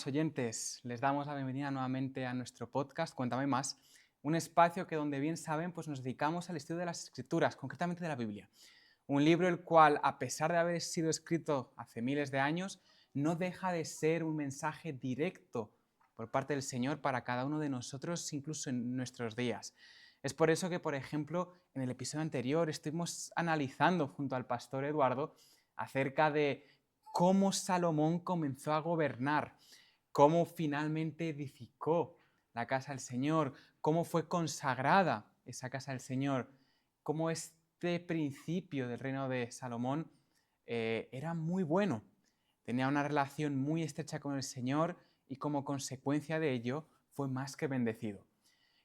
estimados oyentes, les damos la bienvenida nuevamente a nuestro podcast Cuéntame Más, un espacio que, donde bien saben, pues nos dedicamos al estudio de las Escrituras, concretamente de la Biblia. Un libro el cual, a pesar de haber sido escrito hace miles de años, no deja de ser un mensaje directo por parte del Señor para cada uno de nosotros, incluso en nuestros días. Es por eso que, por ejemplo, en el episodio anterior estuvimos analizando junto al pastor Eduardo acerca de cómo Salomón comenzó a gobernar, cómo finalmente edificó la casa del Señor, cómo fue consagrada esa casa del Señor, cómo este principio del reino de Salomón era muy bueno, tenía una relación muy estrecha con el Señor y como consecuencia de ello fue más que bendecido.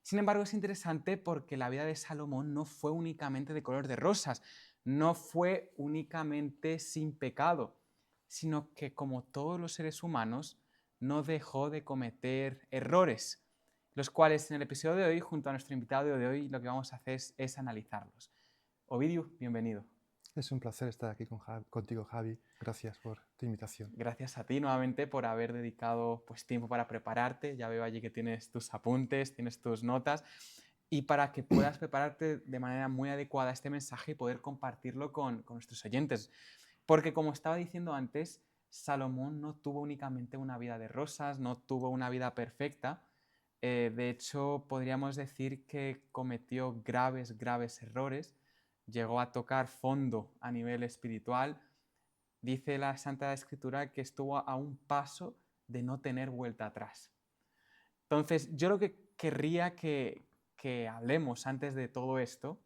Sin embargo, es interesante porque la vida de Salomón no fue únicamente de color de rosas, no fue únicamente sin pecado, sino que como todos los seres humanos, no dejó de cometer errores, los cuales en el episodio de hoy, junto a nuestro invitado de hoy, lo que vamos a hacer es analizarlos. Ovidio, bienvenido. Es un placer estar aquí contigo, Javi. Gracias por tu invitación. Gracias a ti nuevamente por haber dedicado pues, tiempo para prepararte. Ya veo allí que tienes tus apuntes, tienes tus notas. Y para que puedas prepararte de manera muy adecuada este mensaje y poder compartirlo con nuestros oyentes. Porque como estaba diciendo antes, Salomón no tuvo únicamente una vida de rosas, no tuvo una vida perfecta. De hecho, podríamos decir que cometió graves errores. Llegó a tocar fondo a nivel espiritual. Dice la Santa Escritura que estuvo a un paso de no tener vuelta atrás. Entonces, yo lo que querría que hablemos antes de todo esto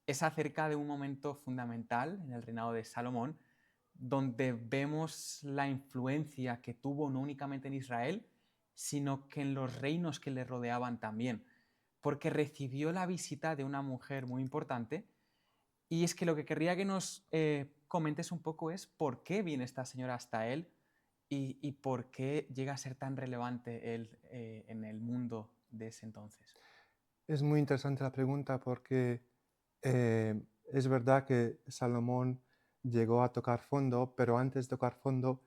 es acerca de un momento fundamental en el reinado de Salomón, donde vemos la influencia que tuvo no únicamente en Israel, sino que en los reinos que le rodeaban también, porque recibió la visita de una mujer muy importante. Y es que lo que querría que nos comentes un poco es por qué viene esta señora hasta él y por qué llega a ser tan relevante él en el mundo de ese entonces. Es muy interesante la pregunta porque es verdad que Salomón llegó a tocar fondo, pero antes de tocar fondo,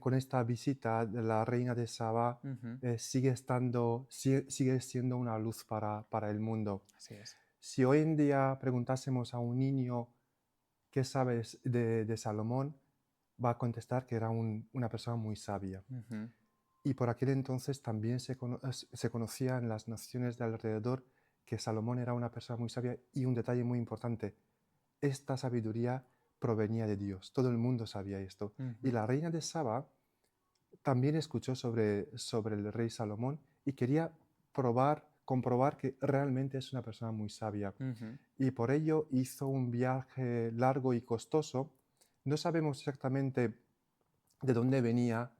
con esta visita de la reina de Saba Ujú. sigue siendo una luz para el mundo. Así es. Si hoy en día preguntásemos a un niño qué sabes de Salomón, va a contestar que era una persona muy sabia. Ujú. Y por aquel entonces también se conocía en las naciones de alrededor que Salomón era una persona muy sabia y un detalle muy importante, esta sabiduría provenía de Dios, todo el mundo sabía esto. Y Ujú. la reina de Saba también escuchó sobre el rey Salomón y quería comprobar que realmente es una persona muy sabia. Ujú. Y por ello hizo un viaje largo y costoso. No sabemos exactamente de dónde venía.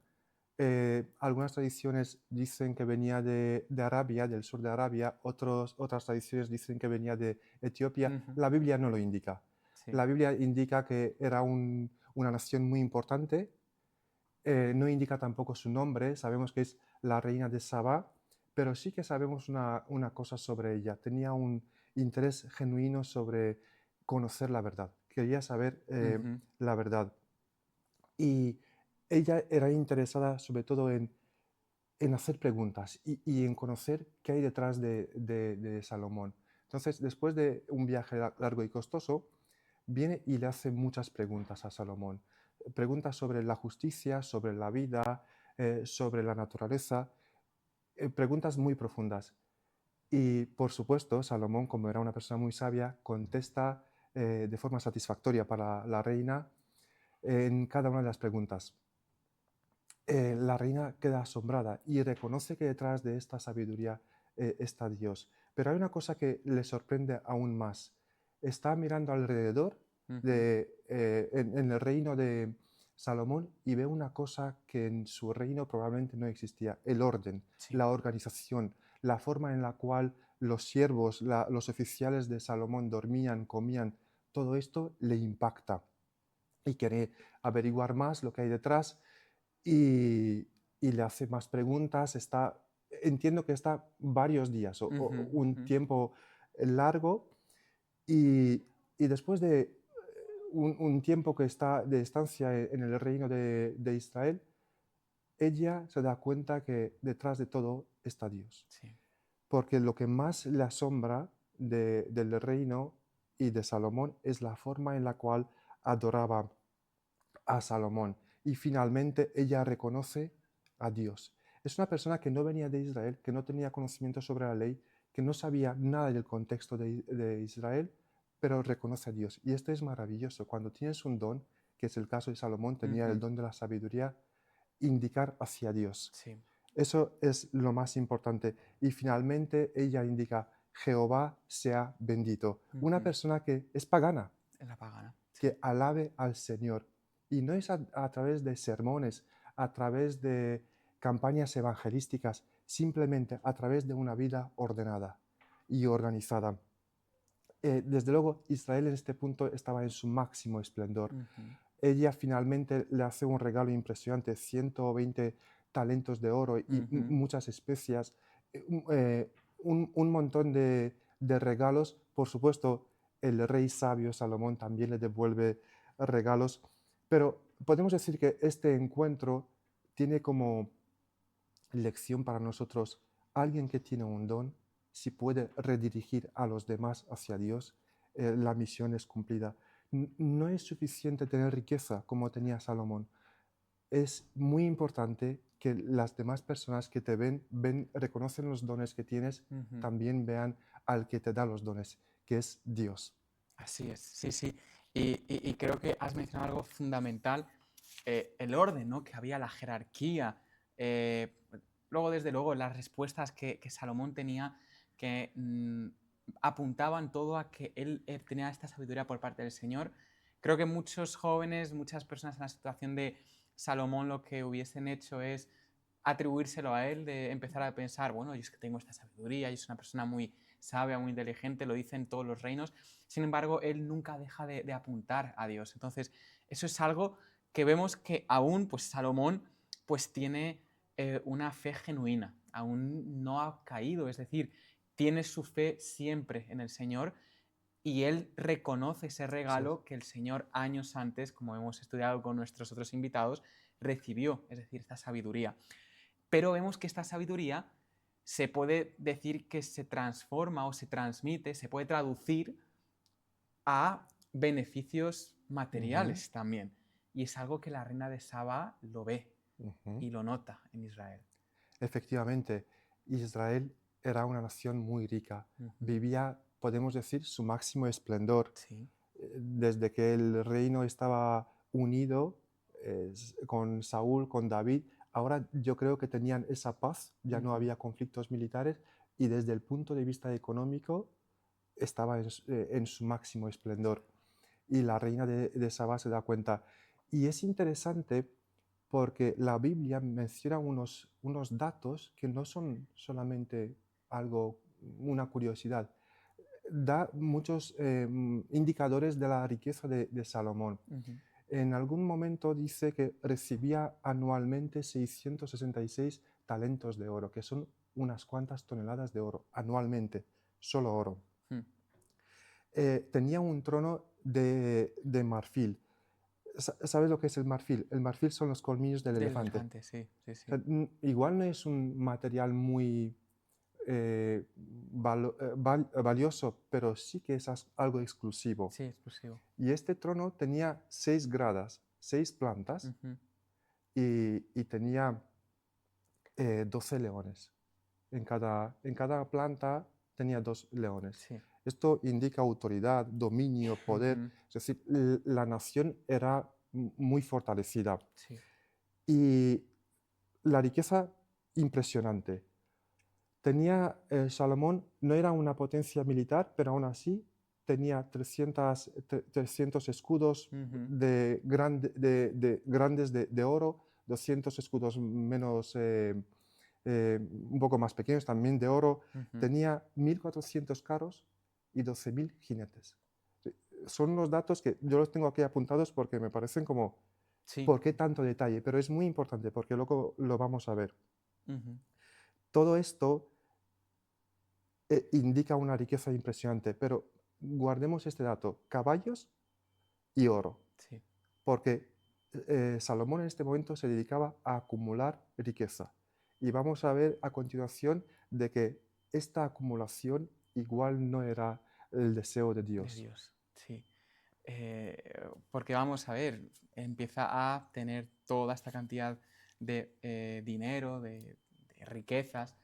Algunas tradiciones dicen que venía de Arabia, del sur de Arabia, otras tradiciones dicen que venía de Etiopía. Ujú. La Biblia no lo indica. Sí. La Biblia indica que era una nación muy importante, no indica tampoco su nombre, sabemos que es la reina de Saba, pero sí que sabemos una cosa sobre ella. Tenía un interés genuino sobre conocer la verdad, quería saber Ujú. la verdad. Y ella era interesada sobre todo en hacer preguntas y en conocer qué hay detrás de Salomón. Entonces, después de un viaje largo y costoso, viene y le hace muchas preguntas a Salomón. Preguntas sobre la justicia, sobre la vida, sobre la naturaleza, preguntas muy profundas. Y por supuesto, Salomón, como era una persona muy sabia, contesta de forma satisfactoria para la reina en cada una de las preguntas. La reina queda asombrada y reconoce que detrás de esta sabiduría está Dios. Pero hay una cosa que le sorprende aún más. Está mirando alrededor Ujú. en el reino de Salomón y ve una cosa que en su reino probablemente no existía, el orden, Sí. la organización, la forma en la cual los siervos, los oficiales de Salomón dormían, comían, todo esto le impacta y quiere averiguar más lo que hay detrás y le hace más preguntas. Entiendo que está varios días Ujú. o un Ujú. tiempo largo y, y después de un tiempo que está de estancia en el reino de Israel, ella se da cuenta que detrás de todo está Dios. Sí. Porque lo que más le asombra del reino y de Salomón es la forma en la cual adoraba a Salomón. Y finalmente ella reconoce a Dios. Es una persona que no venía de Israel, que no tenía conocimiento sobre la ley, que no sabía nada del contexto de Israel, pero reconoce a Dios. Y esto es maravilloso. Cuando tienes un don, que es el caso de Salomón, tenía el Ujú. don de la sabiduría, indicar hacia Dios. Sí. Eso es lo más importante. Y finalmente ella indica, Jehová sea bendito. Una Ujú. persona que es pagana, En la pagana. Sí. que alabe al Señor. Y no es a través de sermones, a través de campañas evangelísticas, simplemente a través de una vida ordenada y organizada. Desde luego, Israel en este punto estaba en su máximo esplendor. Ujú. Ella finalmente le hace un regalo impresionante, 120 talentos de oro y Ujú. muchas especias, un montón de regalos. Por supuesto, el rey sabio Salomón también le devuelve regalos, pero podemos decir que este encuentro tiene como lección para nosotros alguien que tiene un don, si puede redirigir a los demás hacia Dios, la misión es cumplida. No es suficiente tener riqueza como tenía Salomón. Es muy importante que las demás personas que te ven, reconocen los dones que tienes, Ujú. también vean al que te da los dones, que es Dios. Así es, sí, sí. Y creo que has mencionado algo fundamental, el orden, ¿no? Que había, la jerarquía. eh, Luego, desde luego, las respuestas que Salomón tenía que apuntaban todo a que él tenía esta sabiduría por parte del Señor. Creo que muchos jóvenes, muchas personas en la situación de Salomón lo que hubiesen hecho es atribuírselo a él, de empezar a pensar, bueno, yo es que tengo esta sabiduría, yo soy una persona muy sabia, muy inteligente, lo dicen todos los reinos. Sin embargo, él nunca deja de apuntar a Dios. Entonces, eso es algo que vemos que aún, pues Salomón, pues tiene una fe genuina, aún no ha caído, es decir, tiene su fe siempre en el Señor y él reconoce ese Sí, regalo que el Señor años antes, como hemos estudiado con nuestros otros invitados, recibió, es decir, esta sabiduría. Pero vemos que esta sabiduría se puede decir que se transforma o se transmite, se puede traducir a beneficios ujú, materiales también. Y es algo que la reina de Saba lo ve ujú. y lo nota en Israel. Efectivamente, Israel era una nación muy rica. Ujú. Vivía, podemos decir, su máximo esplendor. Sí. Desde que el reino estaba unido con Saúl, con David, ahora yo creo que tenían esa paz, ya no Ujú. había conflictos militares y desde el punto de vista económico estaba en su máximo esplendor. Y la reina de Saba se da cuenta. Y es interesante porque la Biblia menciona unos datos que no son solamente algo, una curiosidad, da muchos indicadores de la riqueza de Salomón. Ujú. En algún momento dice que recibía anualmente 666 talentos de oro, que son unas cuantas toneladas de oro, anualmente, solo oro. Mm. Tenía un trono de marfil. ¿Sabes lo que es el marfil? El marfil son los colmillos del Del elefante. elefante, sí, sí, O sea, sí. igual no es un material muy valioso, pero sí que es algo exclusivo. Sí, exclusivo. Y este trono tenía 6 gradas, 6 plantas Ujú. y tenía 12 leones. En cada planta tenía 2 leones. Sí. Esto indica autoridad, dominio, poder. Ujú. Es decir, la nación era muy fortalecida. Sí. Y la riqueza impresionante. Tenía Salomón, no era una potencia militar, pero aún así tenía 300 escudos Ujú. grandes de oro, 200 escudos un poco más pequeños también de oro. Ujú. Tenía 1.400 carros y 12.000 jinetes. Son unos datos que yo los tengo aquí apuntados porque me parecen como, Sí. ¿por qué tanto detalle? Pero es muy importante porque luego lo vamos a ver. Ujú. Todo esto indica una riqueza impresionante, pero guardemos este dato, caballos y oro, Sí. porque Salomón en este momento se dedicaba a acumular riqueza. Y vamos a ver a continuación de que esta acumulación igual no era el deseo de De Dios. Dios, sí. Porque vamos a ver, empieza a tener toda esta cantidad de dinero, de riquezas,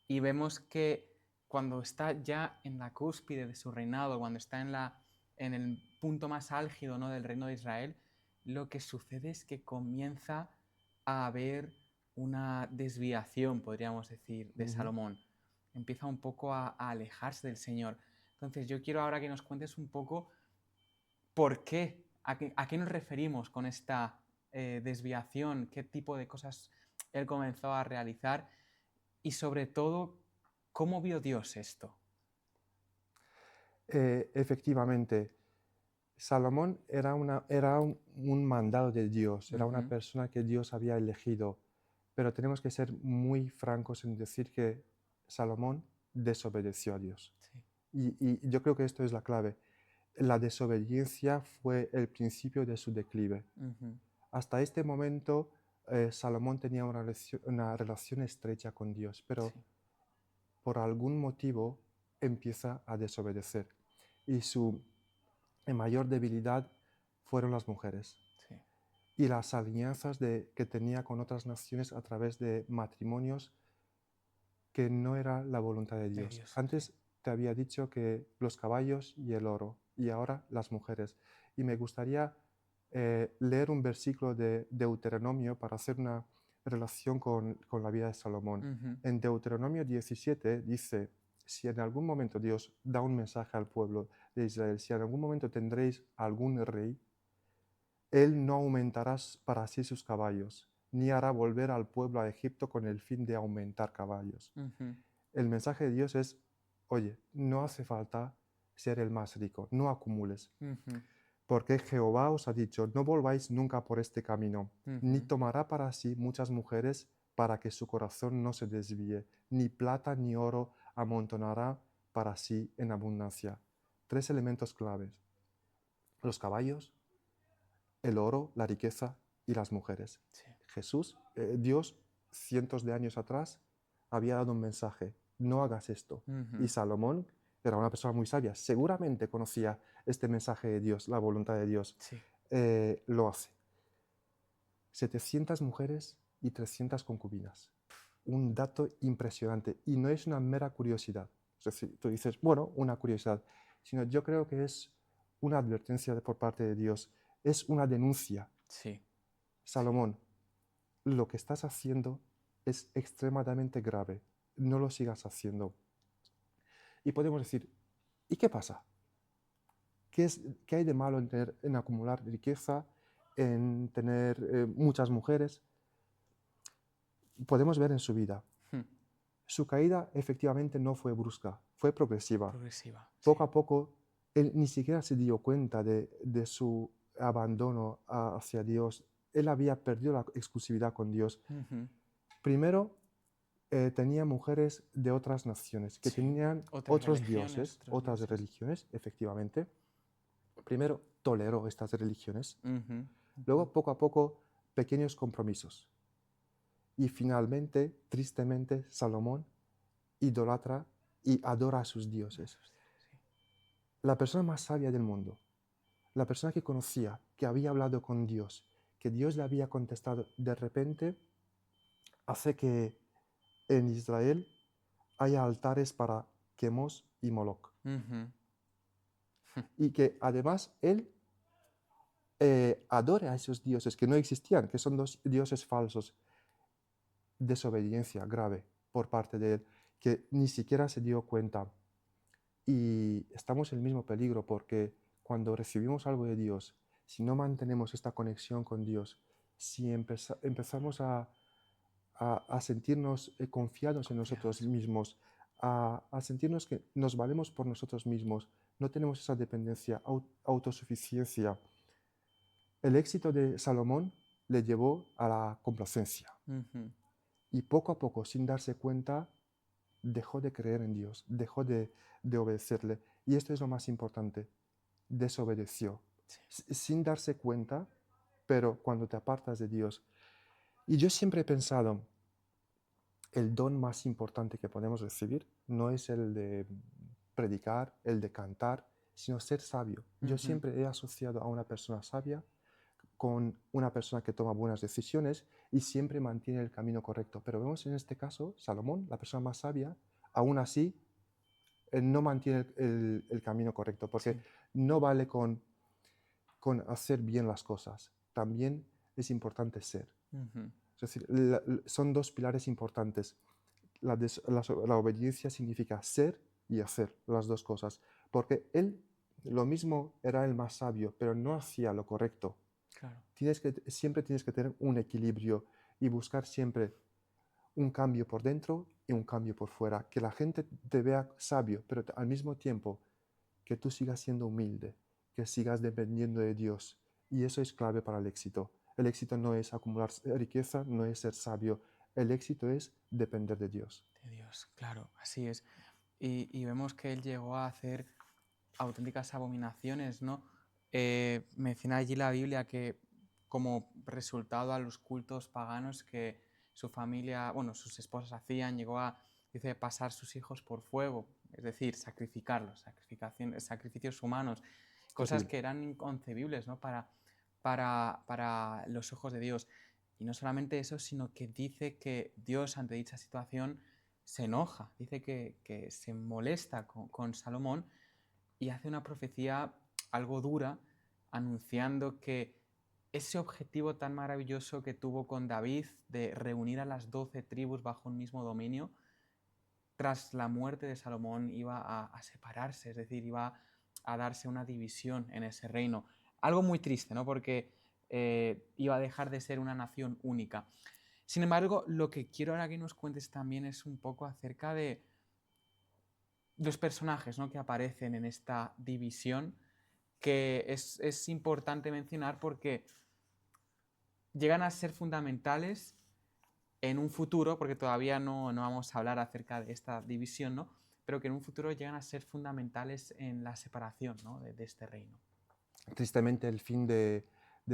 y vemos que cuando está ya en la cúspide de su reinado, cuando está en el punto más álgido, ¿no?, del reino de Israel, lo que sucede es que comienza a haber una desviación, podríamos decir, de Ujú. Salomón. Empieza un poco a alejarse del Señor. Entonces yo quiero ahora que nos cuentes un poco por qué, a qué nos referimos con esta desviación, qué tipo de cosas él comenzó a realizar y sobre todo, ¿cómo vio Dios esto? Efectivamente, Salomón era un mandado de Dios, era una Ujú, persona que Dios había elegido, pero tenemos que ser muy francos en decir que Salomón desobedeció a Dios. sí, Y yo creo que esto es la clave. La desobediencia fue el principio de su declive. ujú, Hasta este momento, Salomón tenía una relación estrecha con Dios, pero sí, por algún motivo empieza a desobedecer. Y su mayor debilidad fueron las mujeres sí, y las alianzas que tenía con otras naciones a través de matrimonios que no era la voluntad de de Dios. Dios, sí. Antes te había dicho que los caballos y el oro, y ahora las mujeres. Y me gustaría leer un versículo de Deuteronomio para hacer una relación con la vida de Salomón. Ujú, En Deuteronomio 17 dice, si en algún momento Dios da un mensaje al pueblo de Israel, si en algún momento tendréis algún rey, él no aumentará para sí sus caballos, ni hará volver al pueblo a Egipto con el fin de aumentar caballos. ujú, El mensaje de Dios es, oye, no hace falta ser el más rico, no acumules, ujú, porque Jehová os ha dicho, no volváis nunca por este camino, ni ujú, tomará para sí muchas mujeres para que su corazón no se desvíe, ni plata ni oro amontonará para sí en abundancia. Tres elementos claves, los caballos, el oro, la riqueza y las mujeres. sí, Dios, cientos de años atrás, había dado un mensaje, no hagas esto. Y ujú, Salomón era una persona muy sabia, seguramente conocía este mensaje de Dios, la voluntad de Dios. sí, Lo hace. 700 mujeres y 300 concubinas. Un dato impresionante. Y no es una mera curiosidad. Es decir, tú dices, bueno, una curiosidad. Sino yo creo que es una advertencia por parte de Dios. Es una denuncia. sí, sí, Salomón, lo que estás haciendo es extremadamente grave. No lo sigas haciendo. Y podemos decir, ¿y qué pasa? ¿Qué hay de malo en acumular riqueza, en tener muchas mujeres? Podemos ver en su vida. mm, Su caída efectivamente no fue brusca, fue progresiva. progresiva, Poco sí, a poco, él ni siquiera se dio cuenta de su abandono hacia Dios. Él había perdido la exclusividad con Dios. ujú, Primero, tenía mujeres de otras naciones que sí, tenían otras otros religiones, dioses, otros otras dioses, religiones, efectivamente. Primero, toleró estas religiones. ujú, ujú, Luego, poco a poco, pequeños compromisos. Y finalmente, tristemente, Salomón idolatra y adora a sus dioses. esos dioses, sí, La persona más sabia del mundo, la persona que conocía, que había hablado con Dios, que Dios le había contestado, de repente hace que en Israel haya altares para Quemos y Moloch. ujú, Y que además él adore a esos dioses que no existían, que son dos dioses falsos. Desobediencia grave por parte de él, que ni siquiera se dio cuenta. Y estamos en el mismo peligro porque cuando recibimos algo de Dios, si no mantenemos esta conexión con Dios, si empezamos a sentirnos confiados en nosotros confiados, mismos, a sentirnos que nos valemos por nosotros mismos, no tenemos esa dependencia, autosuficiencia. El éxito de Salomón le llevó a la complacencia ujú, y poco a poco, sin darse cuenta, dejó de creer en Dios, dejó de obedecerle. Y esto es lo más importante, desobedeció. sí, Sin darse cuenta, pero cuando te apartas de Dios. Y yo siempre he pensado, el don más importante que podemos recibir no es el de predicar, el de cantar, sino ser sabio. Yo Ujú. siempre he asociado a una persona sabia con una persona que toma buenas decisiones y siempre mantiene el camino correcto. Pero vemos en este caso, Salomón, la persona más sabia, aún así no mantiene el camino correcto, porque Sí. no vale con hacer bien las cosas, también es importante ser. Ujú. Es decir, son dos pilares importantes. La obediencia significa ser y hacer las dos cosas, porque él lo mismo era el más sabio, pero no hacía lo correcto. Claro. Siempre tienes que tener un equilibrio y buscar siempre un cambio por dentro y un cambio por fuera. Que la gente te vea sabio, pero al mismo tiempo que tú sigas siendo humilde, que sigas dependiendo de Dios. Y eso es clave para el éxito. El éxito no es acumular riqueza, no es ser sabio. El éxito es depender de Dios. De Dios, claro, así es. Y vemos que él llegó a hacer auténticas abominaciones, ¿no? Menciona allí la Biblia que como resultado a los cultos paganos que su familia, bueno, sus esposas hacían, llegó a, dice, pasar sus hijos por fuego, es decir, sacrificarlos, sacrificios humanos, cosas Terrible. que eran inconcebibles, ¿no? Para los ojos de Dios. Y no solamente eso, sino que dice que Dios ante dicha situación se enoja, dice que se molesta con Salomón y hace una profecía algo dura, anunciando que ese objetivo tan maravilloso que tuvo con David de reunir a las 12 tribus bajo un mismo dominio, tras la muerte de Salomón iba a separarse, es decir, iba a darse una división en ese reino. Algo muy triste, ¿no? Porque iba a dejar de ser una nación única. Sin embargo, lo que quiero ahora que nos cuentes también es un poco acerca de los personajes, ¿no?, que aparecen en esta división, que es importante mencionar porque llegan a ser fundamentales en un futuro, porque todavía no vamos a hablar acerca de esta división, ¿no? Pero que en un futuro llegan a ser fundamentales en la separación, ¿no?, de este reino. Tristemente, el fin de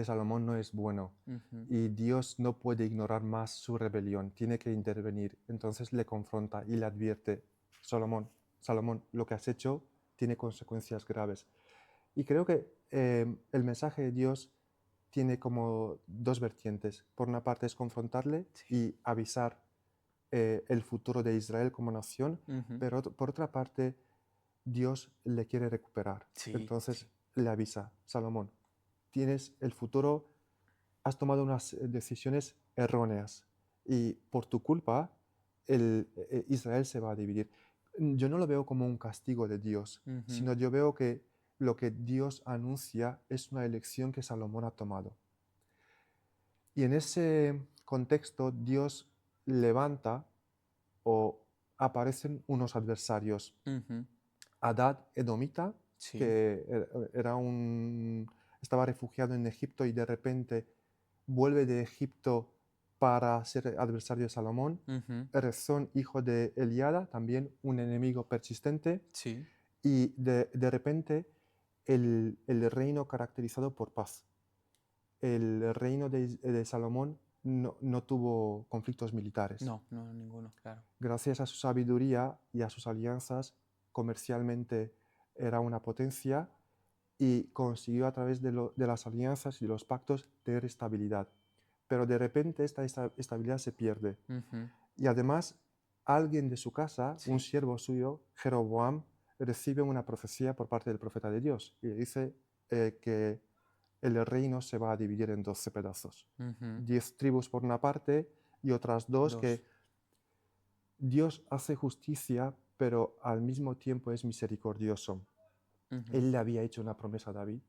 Salomón no es bueno Ujú. y Dios no puede ignorar más su rebelión, tiene que intervenir. Entonces le confronta y le advierte, Salomón, Salomón, lo que has hecho tiene consecuencias graves. Y creo que el mensaje de Dios tiene como dos vertientes. Por una parte es confrontarle Sí. y avisar el futuro de Israel como nación, Ujú. pero por otra parte Dios le quiere recuperar. Sí, Entonces sí. le avisa, Salomón, tienes el futuro, has tomado unas decisiones erróneas y por tu culpa Israel se va a dividir. Yo no lo veo como un castigo de Dios, Ujú. sino yo veo que lo que Dios anuncia es una elección que Salomón ha tomado. Y en ese contexto Dios levanta o aparecen unos adversarios. Ujú. Hadad Edomita, Sí. que estaba refugiado en Egipto y de repente vuelve de Egipto para ser adversario de Salomón. Ujú. Rezón, hijo de Eliada, también un enemigo persistente. Sí. Y de repente el reino caracterizado por paz. El reino de Salomón no tuvo conflictos militares. No, no, ninguno, claro. Gracias a su sabiduría y a sus alianzas, comercialmente era una potencia y consiguió a través de las alianzas y de los pactos tener estabilidad. Pero de repente esta estabilidad se pierde. Ujú. Y además, alguien de su casa, un Sí. siervo suyo, Jeroboam, recibe una profecía por parte del profeta de Dios y le dice que el reino se va a dividir en 12 pedazos. Ujú. 10 tribus por una parte y otras dos Dos. que Dios hace justicia, pero al mismo tiempo es misericordioso. Ujú. Él le había hecho una promesa a David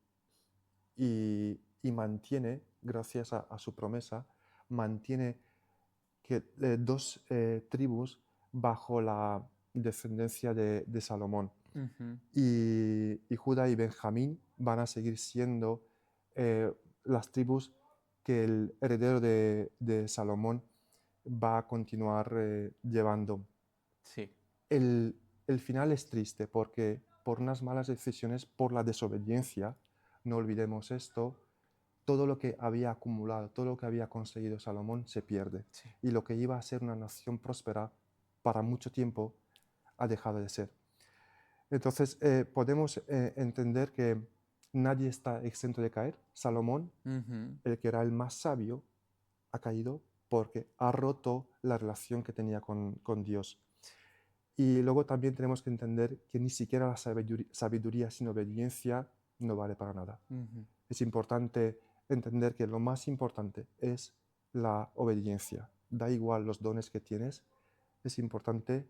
y mantiene, gracias a su promesa, mantiene que dos tribus bajo la descendencia de Salomón. Ujú. Y Judá y Benjamín van a seguir siendo las tribus que el heredero de Salomón va a continuar llevando. Sí. El final es triste porque por unas malas decisiones, por la desobediencia, no olvidemos esto, todo lo que había acumulado, todo lo que había conseguido Salomón se pierde. Sí. Y lo que iba a ser una nación próspera para mucho tiempo ha dejado de ser. Entonces, podemos entender que nadie está exento de caer. Salomón, Ujú. el que era el más sabio, ha caído porque ha roto la relación que tenía con Dios. Y luego también tenemos que entender que ni siquiera la sabiduría sin obediencia no vale para nada. Ujú. Es importante entender que lo más importante es la obediencia. Da igual los dones que tienes, es importante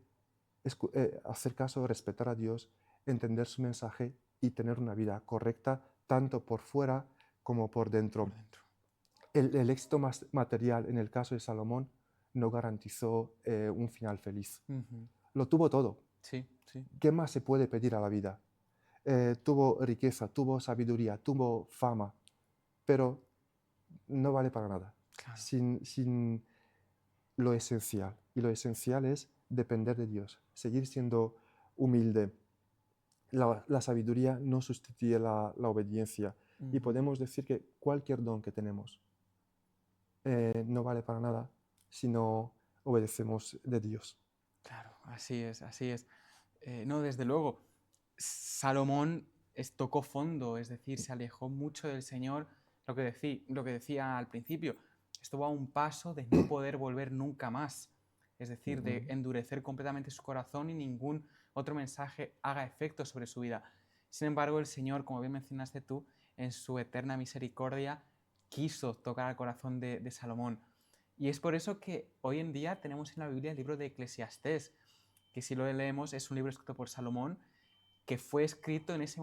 hacer caso, respetar a Dios, entender su mensaje y tener una vida correcta tanto por fuera como por dentro. Por dentro. El éxito material en el caso de Salomón no garantizó un final feliz. Ujú. Lo tuvo todo. Sí, sí. ¿Qué más se puede pedir a la vida? Tuvo riqueza, tuvo sabiduría, tuvo fama, pero no vale para nada Claro. sin lo esencial. Y lo esencial es depender de Dios, seguir siendo humilde. La sabiduría no sustituye la obediencia. Y Ujú. podemos decir que cualquier don que tenemos no vale para nada si no obedecemos de Dios. Claro, así es, así es. No, desde luego, Salomón tocó fondo, es decir, se alejó mucho del Señor, lo que decía al principio, estuvo a un paso de no poder volver nunca más, es decir, de Ujú. endurecer completamente su corazón y ningún otro mensaje haga efecto sobre su vida. Sin embargo, el Señor, como bien mencionaste tú, en su eterna misericordia, quiso tocar al corazón de Salomón. Y es por eso que hoy en día tenemos en la Biblia el libro de Eclesiastés, que si lo leemos es un libro escrito por Salomón, que fue escrito en ese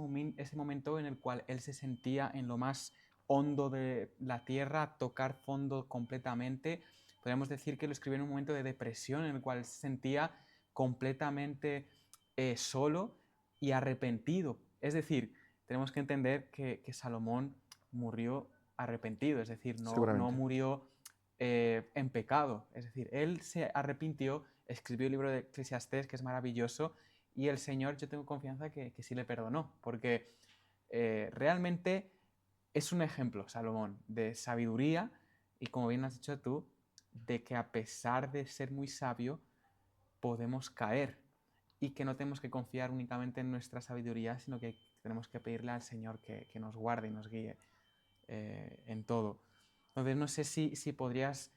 momento en el cual él se sentía en lo más hondo de la tierra, tocar fondo completamente. Podríamos decir que lo escribió en un momento de depresión en el cual se sentía completamente solo y arrepentido. Es decir, tenemos que entender que Salomón murió arrepentido, es decir, no Seguramente. murió en pecado. Es decir, él se arrepintió, escribió el libro de Eclesiastés, que es maravilloso, y el Señor, yo tengo confianza que sí le perdonó, porque realmente es un ejemplo, Salomón, de sabiduría y, como bien has dicho tú, de que a pesar de ser muy sabio, podemos caer y que no tenemos que confiar únicamente en nuestra sabiduría, sino que tenemos que pedirle al Señor que nos guarde y nos guíe en todo. Entonces, no sé si podrías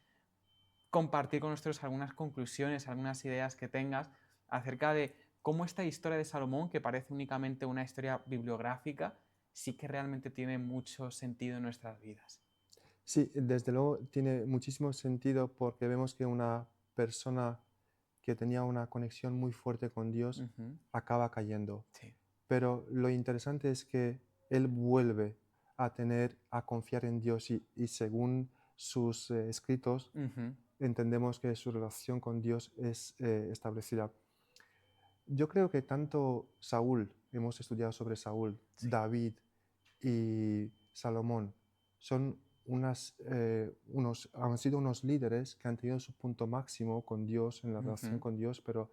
compartir con nosotros algunas conclusiones, algunas ideas que tengas acerca de cómo esta historia de Salomón, que parece únicamente una historia bibliográfica, sí que realmente tiene mucho sentido en nuestras vidas. Sí, desde luego tiene muchísimo sentido porque vemos que una persona que tenía una conexión muy fuerte con Dios Ujú. acaba cayendo. Sí. Pero lo interesante es que él vuelve a confiar en Dios y según sus escritos Ujú. entendemos que su relación con Dios es establecida. Yo creo que tanto Saúl, hemos estudiado sobre Saúl, Sí. David y Salomón, son han sido unos líderes que han tenido su punto máximo con Dios, en la relación Ujú. con Dios, pero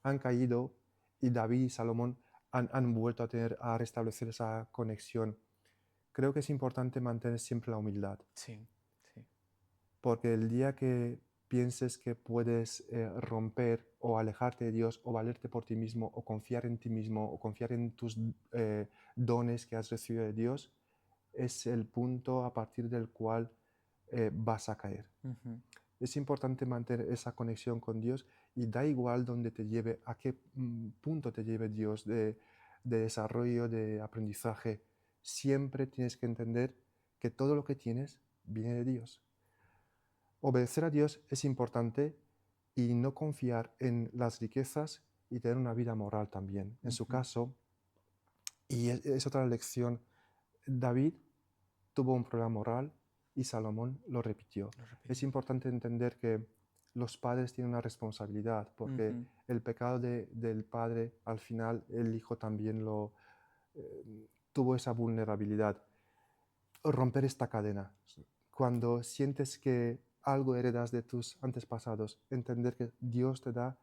han caído y David y Salomón han vuelto a restablecer esa conexión. Creo que es importante mantener siempre la humildad, Sí. Sí. porque el día que pienses que puedes romper o alejarte de Dios o valerte por ti mismo o confiar en ti mismo o confiar en tus dones que has recibido de Dios, es el punto a partir del cual vas a caer. Ujú. Es importante mantener esa conexión con Dios y da igual dónde te lleve, a qué punto te lleve Dios de desarrollo, de aprendizaje. Siempre tienes que entender que todo lo que tienes viene de Dios. Obedecer a Dios es importante y no confiar en las riquezas y tener una vida moral también. En su Ujú. caso, y es otra lección, David tuvo un problema moral y Salomón lo repitió. Lo Es repitió. importante entender que los padres tienen una responsabilidad porque Ujú. el pecado del padre, al final el hijo también tuvo esa vulnerabilidad. Romper esta cadena. Cuando sientes que algo heredas de tus antepasados, entender que Dios te da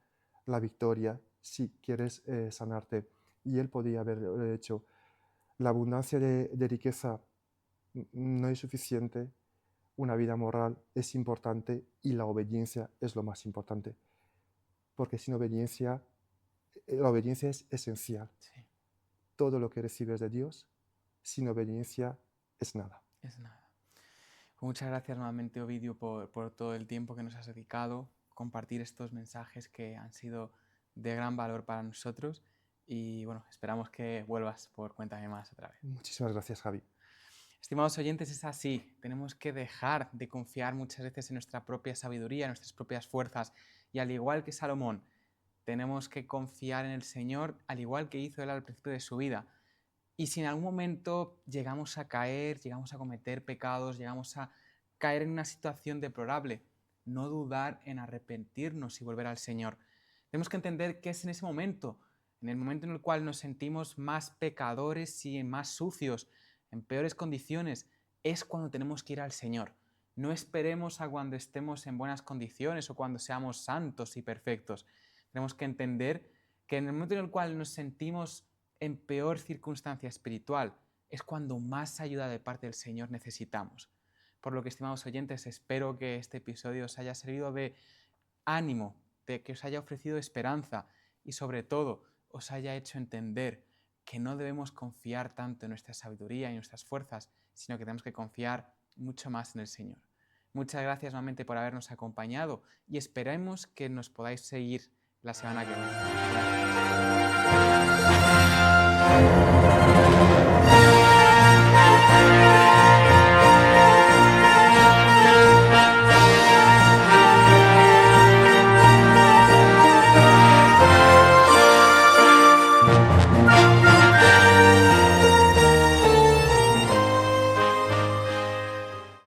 la victoria si quieres sanarte. Y Él podía haberlo hecho. La abundancia de riqueza no es suficiente, una vida moral es importante y la obediencia es lo más importante, porque sin obediencia, la obediencia es esencial. Sí, Todo lo que recibes de Dios, sin obediencia, es nada. es nada. Muchas gracias nuevamente, Ovidio, por todo el tiempo que nos has dedicado, compartir estos mensajes que han sido de gran valor para nosotros y bueno, esperamos que vuelvas por Cuéntame Más otra vez. Muchísimas gracias, Javi. Estimados oyentes, es así, tenemos que dejar de confiar muchas veces en nuestra propia sabiduría, en nuestras propias fuerzas y al igual que Salomón, tenemos que confiar en el Señor al igual que hizo él al principio de su vida. Y si en algún momento llegamos a caer, llegamos a cometer pecados, llegamos a caer en una situación deplorable, no dudar en arrepentirnos y volver al Señor. Tenemos que entender que es en ese momento, en el momento en el cual nos sentimos más pecadores y más sucios, en peores condiciones, es cuando tenemos que ir al Señor. No esperemos a cuando estemos en buenas condiciones o cuando seamos santos y perfectos. Tenemos que entender que en el momento en el cual nos sentimos en peor circunstancia espiritual es cuando más ayuda de parte del Señor necesitamos. Por lo que, estimados oyentes, espero que este episodio os haya servido de ánimo, de que os haya ofrecido esperanza y sobre todo os haya hecho entender que no debemos confiar tanto en nuestra sabiduría y nuestras fuerzas, sino que tenemos que confiar mucho más en el Señor. Muchas gracias nuevamente por habernos acompañado y esperemos que nos podáis seguir la semana que viene. Gracias.